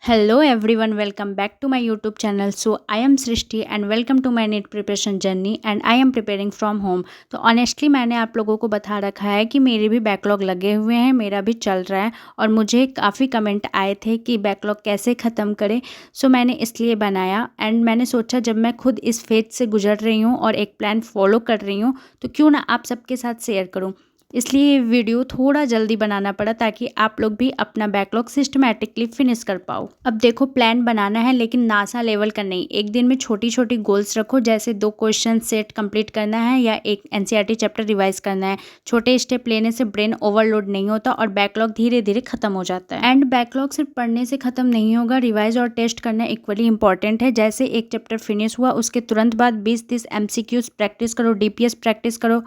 Hello everyone, welcome back to my YouTube channel. So I am Srishti and welcome to my NEET preparation journey and I am preparing from home. तो honestly मैंने आप लोगों को बता रखा है कि मेरे भी बैकलॉग लगे हुए हैं, मेरा भी चल रहा है और मुझे काफ़ी कमेंट आए थे कि बैकलॉग कैसे ख़त्म करें। सो मैंने इसलिए बनाया एंड मैंने सोचा जब मैं खुद इस फेज से गुजर रही हूँ और एक प्लान फॉलो कर रही हूँ तो क्यों ना आप सबके साथ शेयर करूँ। इसलिए ये वीडियो थोड़ा जल्दी बनाना पड़ा ताकि आप लोग भी अपना बैकलॉग सिस्टमैटिकली फिनिश कर पाओ। अब देखो प्लान बनाना है लेकिन नासा लेवल का नहीं। एक दिन में छोटी छोटी गोल्स रखो, जैसे 2 क्वेश्चन सेट कंप्लीट करना है या एक एनसीईआरटी चैप्टर रिवाइज करना है। छोटे स्टेप लेने से ब्रेन ओवरलोड नहीं होता और बैकलॉग धीरे धीरे खत्म हो जाता है। एंड बैकलॉग सिर्फ पढ़ने से खत्म नहीं होगा, रिवाइज और टेस्ट करना इक्वली इंपॉर्टेंट है। जैसे एक चैप्टर फिनिश हुआ उसके तुरंत बाद 20-30 एमसीक्यूज प्रैक्टिस करो, डीपीएस प्रैक्टिस करो,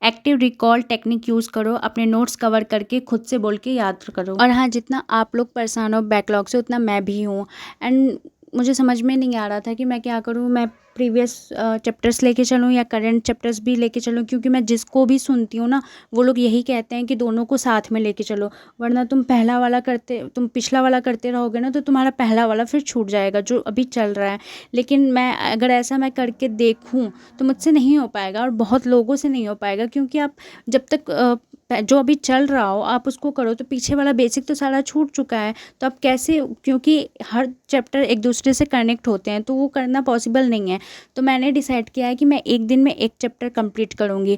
एक्टिव रिकॉल टेक्निक यूज़ करो, अपने नोट्स कवर करके खुद से बोल के याद करो। और हाँ, जितना आप लोग परेशान हो बैकलॉग से उतना मैं भी हूँ। एंड मुझे समझ में नहीं आ रहा था कि मैं क्या करूँ, मैं प्रीवियस चैप्टर्स लेके चलूँ या करंट चैप्टर्स भी लेके चलूँ, क्योंकि मैं जिसको भी सुनती हूँ ना वो लोग यही कहते हैं कि दोनों को साथ में लेके चलो, वरना तुम पिछला वाला करते रहोगे ना तो तुम्हारा पहला वाला फिर छूट जाएगा जो अभी चल रहा है। लेकिन मैं अगर ऐसा मैं करके देखूँ तो मुझसे नहीं हो पाएगा और बहुत लोगों से नहीं हो पाएगा, क्योंकि आप जब तक जो अभी चल रहा हो आप उसको करो तो पीछे वाला बेसिक तो सारा छूट चुका है। तो आप कैसे, क्योंकि हर चैप्टर एक दूसरे से कनेक्ट होते हैं तो वो करना पॉसिबल नहीं है। तो मैंने डिसाइड किया है कि मैं एक दिन में एक चैप्टर कंप्लीट करूँगी।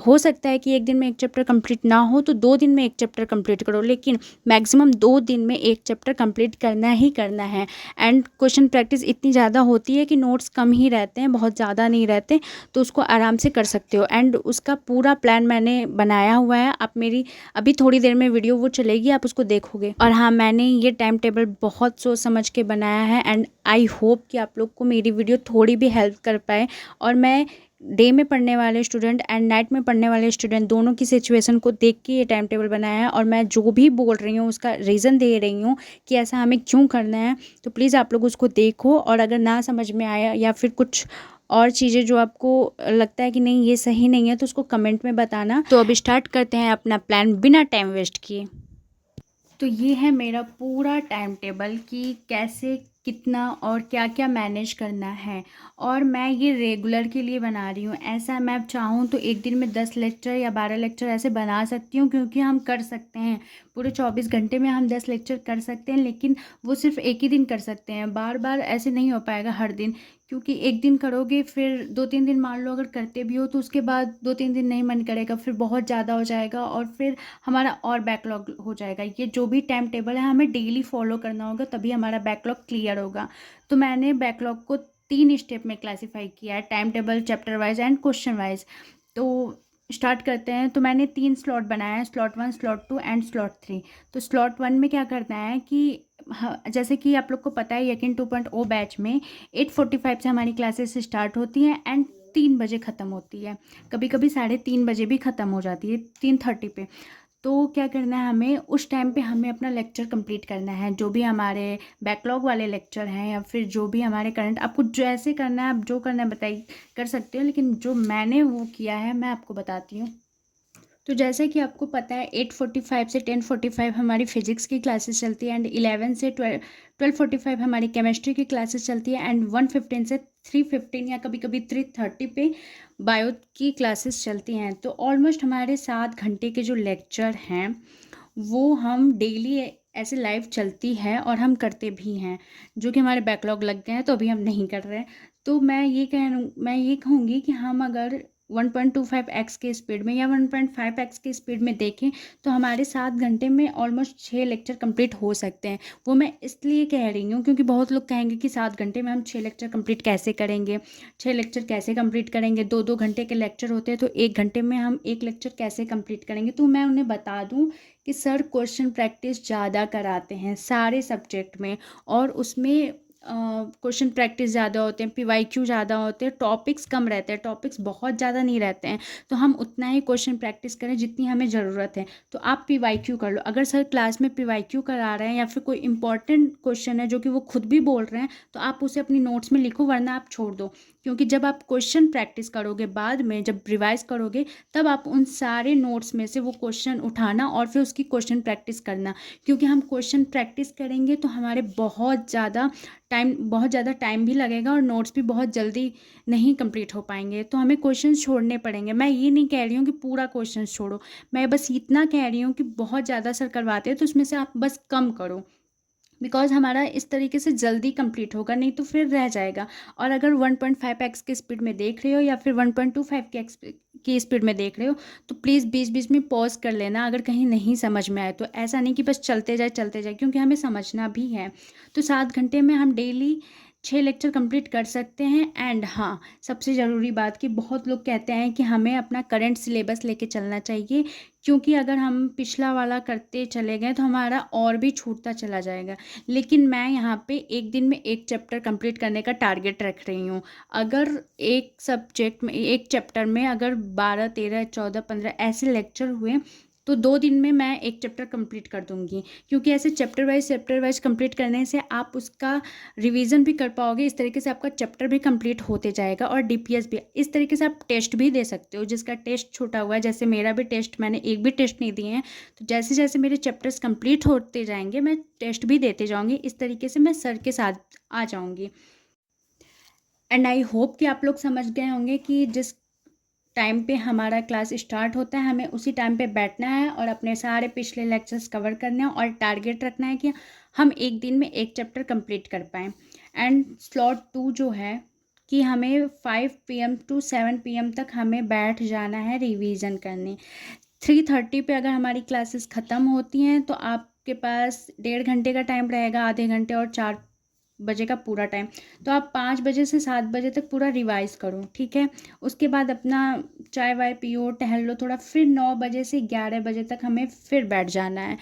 हो सकता है कि एक दिन में एक चैप्टर कंप्लीट ना हो तो 2 दिन में एक चैप्टर कंप्लीट करो, लेकिन मैक्सिमम 2 दिन में एक चैप्टर कंप्लीट करना ही करना है। एंड क्वेश्चन प्रैक्टिस इतनी ज़्यादा होती है कि नोट्स कम ही रहते हैं, बहुत ज़्यादा नहीं रहते, तो उसको आराम से कर सकते हो। एंड उसका पूरा प्लान मैंने बनाया हुआ है। आप मेरी अभी थोड़ी देर में वीडियो वो चलेगी, आप उसको देखोगे। और हाँ, मैंने ये टाइम टेबल बहुत सोच समझ के बनाया है एंड आई होप कि आप लोग को मेरी वीडियो थोड़ी भी हेल्प कर पाए। और मैं डे में पढ़ने वाले स्टूडेंट एंड नाइट में पढ़ने वाले स्टूडेंट दोनों की सिचुएशन को देख के ये टाइम टेबल बनाया है और मैं जो भी बोल रही हूँ उसका रीज़न दे रही हूँ कि ऐसा हमें क्यों करना है। तो प्लीज़ आप लोग उसको देखो और अगर ना समझ में आया या फिर कुछ और चीज़ें जो आपको लगता है कि नहीं ये सही नहीं है तो उसको कमेंट में बताना। तो अब स्टार्ट करते हैं अपना प्लान बिना टाइम वेस्ट किए। तो ये है मेरा पूरा टाइम टेबल कि कैसे कितना और क्या क्या मैनेज करना है। और मैं ये रेगुलर के लिए बना रही हूँ। ऐसा मैं चाहूँ तो एक दिन में 10 लेक्चर या 12 लेक्चर ऐसे बना सकती हूँ, क्योंकि हम कर सकते हैं पूरे 24 घंटे में हम 10 लेक्चर कर सकते हैं, लेकिन वो सिर्फ एक ही दिन कर सकते हैं, बार बार ऐसे नहीं हो पाएगा हर दिन। क्योंकि एक दिन करोगे फिर 2-3 दिन मान लो अगर करते भी हो तो उसके बाद 2-3 दिन नहीं मन करेगा, फिर बहुत ज़्यादा हो जाएगा और फिर हमारा और बैकलॉग हो जाएगा। ये जो भी टाइम टेबल है हमें डेली फॉलो करना होगा, तभी हमारा बैकलॉग क्लियर होगा। तो मैंने बैकलॉग को 3 स्टेप में क्लासीफाई किया है, time table, chapter wise and question wise. तो स्टार्ट करते हैं। तो मैंने 3 स्लॉट बनाया है, स्लॉट 1, स्लॉट 2 एंड स्लॉट 3। तो स्लॉट 1 में क्या करना है कि जैसे कि आप लोग को पता है यकीन 2.0 बैच में 8:45 से हमारी क्लासेस स्टार्ट होती हैं एंड 3 बजे ख़त्म होती है। कभी कभी 3:30 बजे भी ख़त्म हो जाती है, 3:30 पे। तो क्या करना है, हमें उस टाइम पे हमें अपना लेक्चर कंप्लीट करना है, जो भी हमारे बैकलॉग वाले लेक्चर हैं या फिर जो भी हमारे करंट, आपको जैसे करना है आप जो करना है बताइए, कर सकते हो, लेकिन जो मैंने वो किया है मैं आपको बताती हूँ। तो जैसे कि आपको पता है 8:45 से 10:45 हमारी फिजिक्स की क्लासेस चलती है एंड 11 से 12:45 हमारी केमिस्ट्री की क्लासेस चलती है एंड 1:15 से 3:15 या कभी कभी 3:30 पे बायो की क्लासेस चलती हैं। तो ऑलमोस्ट हमारे 7 घंटे के जो लेक्चर हैं वो हम डेली ऐसे लाइव चलती है और हम करते भी हैं, जो कि हमारे बैकलॉग लग गए हैं तो अभी हम नहीं कर रहे हैं। तो मैं ये कहूँगी कि हम अगर 1.25x के स्पीड में या 1.5x के स्पीड में देखें तो हमारे 7 घंटे में ऑलमोस्ट 6 लेक्चर कंप्लीट हो सकते हैं। वो मैं इसलिए कह रही हूँ क्योंकि बहुत लोग कहेंगे कि 7 घंटे में हम 6 लेक्चर कंप्लीट कैसे करेंगे, 6 लेक्चर कैसे कंप्लीट करेंगे, 2-2 घंटे के लेक्चर होते हैं तो 1 घंटे में हम 1 लेक्चर कैसे कंप्लीट करेंगे। तो मैं उन्हें बता दूँ कि सर क्वेश्चन प्रैक्टिस ज़्यादा कराते हैं सारे सब्जेक्ट में और उसमें क्वेश्चन प्रैक्टिस ज़्यादा होते हैं, पीवाईक्यू ज़्यादा होते हैं, टॉपिक्स कम रहते हैं, टॉपिक्स बहुत ज़्यादा नहीं रहते हैं। तो हम उतना ही क्वेश्चन प्रैक्टिस करें जितनी हमें ज़रूरत है। तो आप पीवाईक्यू कर लो। अगर सर क्लास में पीवाईक्यू करा रहे हैं या फिर कोई इंपॉर्टेंट क्वेश्चन है जो कि वो खुद भी बोल रहे हैं, तो आप उसे अपनी नोट्स में लिखो, वरना आप छोड़ दो। क्योंकि जब आप क्वेश्चन प्रैक्टिस करोगे बाद में, जब रिवाइज करोगे, तब आप उन सारे नोट्स में से वो क्वेश्चन उठाना और फिर उसकी क्वेश्चन प्रैक्टिस करना। क्योंकि हम क्वेश्चन प्रैक्टिस करेंगे तो हमारे बहुत ज़्यादा टाइम भी लगेगा और नोट्स भी बहुत जल्दी नहीं कंप्लीट हो पाएंगे। तो हमें क्वेश्चन छोड़ने पड़ेंगे। मैं ये नहीं कह रही हूँ कि पूरा क्वेश्चन छोड़ो, मैं बस इतना कह रही हूँ कि बहुत ज़्यादा सर करवाते हैं तो उसमें से आप बस कम करो। बिकॉज़ हमारा इस तरीके से जल्दी कंप्लीट होगा, नहीं तो फिर रह जाएगा। और अगर 1.5x की स्पीड में देख रहे हो या फिर 1.25 की स्पीड में देख रहे हो, तो प्लीज़ बीच बीच में पॉज कर लेना अगर कहीं नहीं समझ में आए तो। ऐसा नहीं कि बस चलते जाए, क्योंकि हमें समझना भी है। तो 7 घंटे में हम डेली 6 लेक्चर कंप्लीट कर सकते हैं। एंड हाँ, सबसे ज़रूरी बात कि बहुत लोग कहते हैं कि हमें अपना करंट सिलेबस लेके चलना चाहिए, क्योंकि अगर हम पिछला वाला करते चले गए तो हमारा और भी छूटता चला जाएगा। लेकिन मैं यहाँ पे एक दिन में एक चैप्टर कंप्लीट करने का टारगेट रख रही हूँ। अगर एक सब्जेक्ट में, एक चैप्टर में अगर 12, 13, 14, 15 ऐसे लेक्चर हुए तो 2 दिन में मैं एक चैप्टर कंप्लीट कर दूँगी। क्योंकि ऐसे चैप्टर वाइज कंप्लीट करने से आप उसका रिवीजन भी कर पाओगे। इस तरीके से आपका चैप्टर भी कंप्लीट होते जाएगा और डीपीएस भी। इस तरीके से आप टेस्ट भी दे सकते हो, जिसका टेस्ट छूटा हुआ है। जैसे मेरा भी टेस्ट, मैंने एक भी टेस्ट नहीं दिए हैं, तो जैसे जैसे मेरे चैप्टर्स कंप्लीट होते जाएंगे मैं टेस्ट भी देते जाऊंगी। इस तरीके से मैं सर के साथ आ जाऊंगी। एंड आई होप कि आप लोग समझ गए होंगे कि जिस टाइम पे हमारा क्लास स्टार्ट होता है हमें उसी टाइम पे बैठना है और अपने सारे पिछले लेक्चर्स कवर करने हैं और टारगेट रखना है कि हम एक दिन में एक चैप्टर कंप्लीट कर पाएँ। एंड स्लॉट 2 जो है कि हमें 5 PM टू 7 PM तक हमें बैठ जाना है रिवीजन करने। 3:30 पे अगर हमारी क्लासेस ख़त्म होती हैं तो आपके पास 1.5 घंटे का टाइम रहेगा, आधे घंटे और 4 बजे का पूरा टाइम। तो आप 5 बजे से 7 बजे तक पूरा रिवाइज करो, ठीक है। उसके बाद अपना चाय वाय पियो, टहल लो थोड़ा, फिर 9 बजे से 11 बजे तक हमें फिर बैठ जाना है।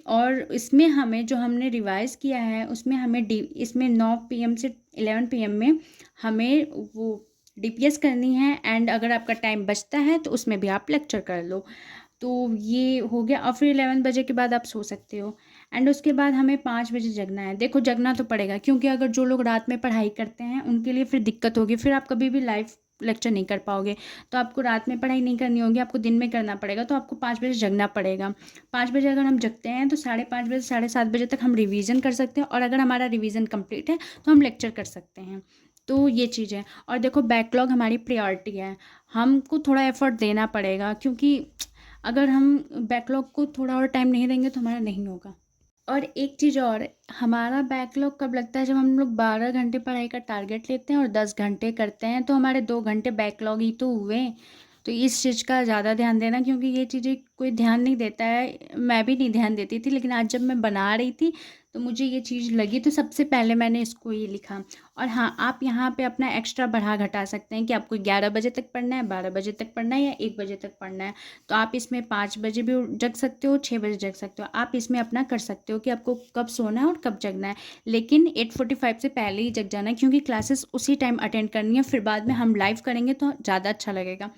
और इसमें हमें जो हमने रिवाइज किया है उसमें हमें इसमें 9 PM से 11 PM में हमें वो डीपीएस करनी है। एंड अगर आपका टाइम बचता है तो उसमें भी आप लेक्चर कर लो। तो ये हो गया। और फिर 11 बजे के बाद आप सो सकते हो। एंड उसके बाद हमें 5 बजे जगना है। देखो, जगना तो पड़ेगा, क्योंकि अगर जो लोग रात में पढ़ाई करते हैं उनके लिए फिर दिक्कत होगी, फिर आप कभी भी लाइव लेक्चर नहीं कर पाओगे। तो आपको रात में पढ़ाई नहीं करनी होगी, आपको दिन में करना पड़ेगा। तो आपको 5 बजे जगना पड़ेगा। 5 बजे अगर हम जगते हैं तो 5:30 बजे 7:30 बजे तक हम रिवीजन कर सकते हैं। और अगर हमारा रिवीजन कंप्लीट है तो हम लेक्चर कर सकते हैं। तो ये चीज़ है। और देखो, बैकलॉग हमारी प्रायोरिटी है, हमको थोड़ा एफर्ट देना पड़ेगा, क्योंकि अगर हम बैकलॉग को थोड़ा और टाइम नहीं देंगे तो हमारा नहीं होगा। और एक चीज़ और, हमारा बैकलॉग कब लगता है? जब हम लोग 12 घंटे पढ़ाई का टारगेट लेते हैं और 10 घंटे करते हैं, तो हमारे 2 घंटे बैकलॉग ही तो हुए। तो इस चीज़ का ज़्यादा ध्यान देना, क्योंकि ये चीज़ें कोई ध्यान नहीं देता है। मैं भी नहीं ध्यान देती थी, लेकिन आज जब मैं बना रही थी तो मुझे ये चीज़ लगी, तो सबसे पहले मैंने इसको ये लिखा। और हाँ, आप यहाँ पे अपना एक्स्ट्रा बढ़ा घटा सकते हैं कि आपको 11 बजे तक पढ़ना है, 12 बजे तक पढ़ना है या 1 बजे तक पढ़ना है। तो आप इसमें 5 बजे भी जग सकते हो, 6 बजे जग सकते हो। आप इसमें अपना कर सकते हो कि आपको कब सोना है और कब जगना है। लेकिन 8:45 से पहले ही जग जाना है, क्योंकि क्लासेस उसी टाइम अटेंड करनी है। फिर बाद में हम लाइव करेंगे तो ज़्यादा अच्छा लगेगा।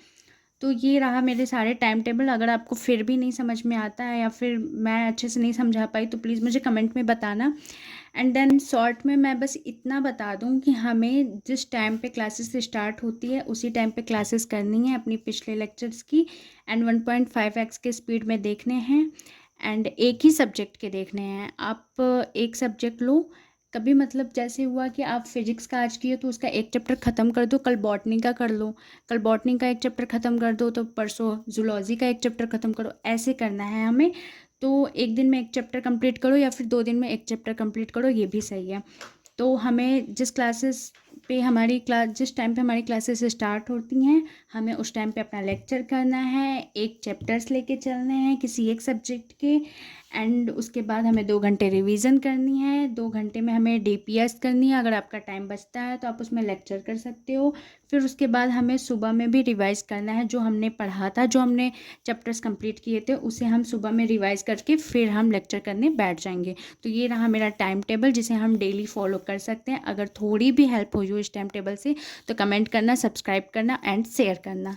तो ये रहा मेरे सारे टाइम टेबल। अगर आपको फिर भी नहीं समझ में आता है या फिर मैं अच्छे से नहीं समझा पाई तो प्लीज़ मुझे कमेंट में बताना। एंड देन शॉर्ट में मैं बस इतना बता दूं कि हमें जिस टाइम पे क्लासेस स्टार्ट होती है उसी टाइम पे क्लासेस करनी है अपनी पिछले लेक्चर्स की। एंड 1.5x के स्पीड में देखने हैं। एंड एक ही सब्जेक्ट के देखने हैं। आप एक सब्जेक्ट लो, कभी मतलब जैसे हुआ कि आप फिजिक्स का आज किए तो उसका एक चैप्टर ख़त्म कर दो, कल बॉटनी का कर लो। कल बॉटनी का एक चैप्टर ख़त्म कर दो तो परसों जूलॉजी का एक चैप्टर ख़त्म करो। ऐसे करना है हमें। तो एक दिन में एक चैप्टर कंप्लीट करो या फिर 2 दिन में एक चैप्टर कंप्लीट करो, ये भी सही है। तो हमें जिस टाइम पे हमारी क्लासेस स्टार्ट होती हैं, हमें उस टाइम पे अपना लेक्चर करना है। एक चैप्टर्स लेके चलने हैं किसी एक सब्जेक्ट के। एंड उसके बाद हमें 2 घंटे रिवीजन करनी है। 2 घंटे में हमें डीपीएस करनी है। अगर आपका टाइम बचता है तो आप उसमें लेक्चर कर सकते हो। फिर उसके बाद हमें सुबह में भी रिवाइज़ करना है। जो हमने पढ़ा था, जो हमने चैप्टर्स कंप्लीट किए थे, उसे हम सुबह में रिवाइज़ करके फिर हम लेक्चर करने बैठ जाएंगे। तो ये रहा मेरा टाइम टेबल, जिसे हम डेली फॉलो कर सकते हैं। अगर थोड़ी भी हेल्प हुई हो इस टाइम टेबल से तो कमेंट करना, सब्सक्राइब करना एंड शेयर करना।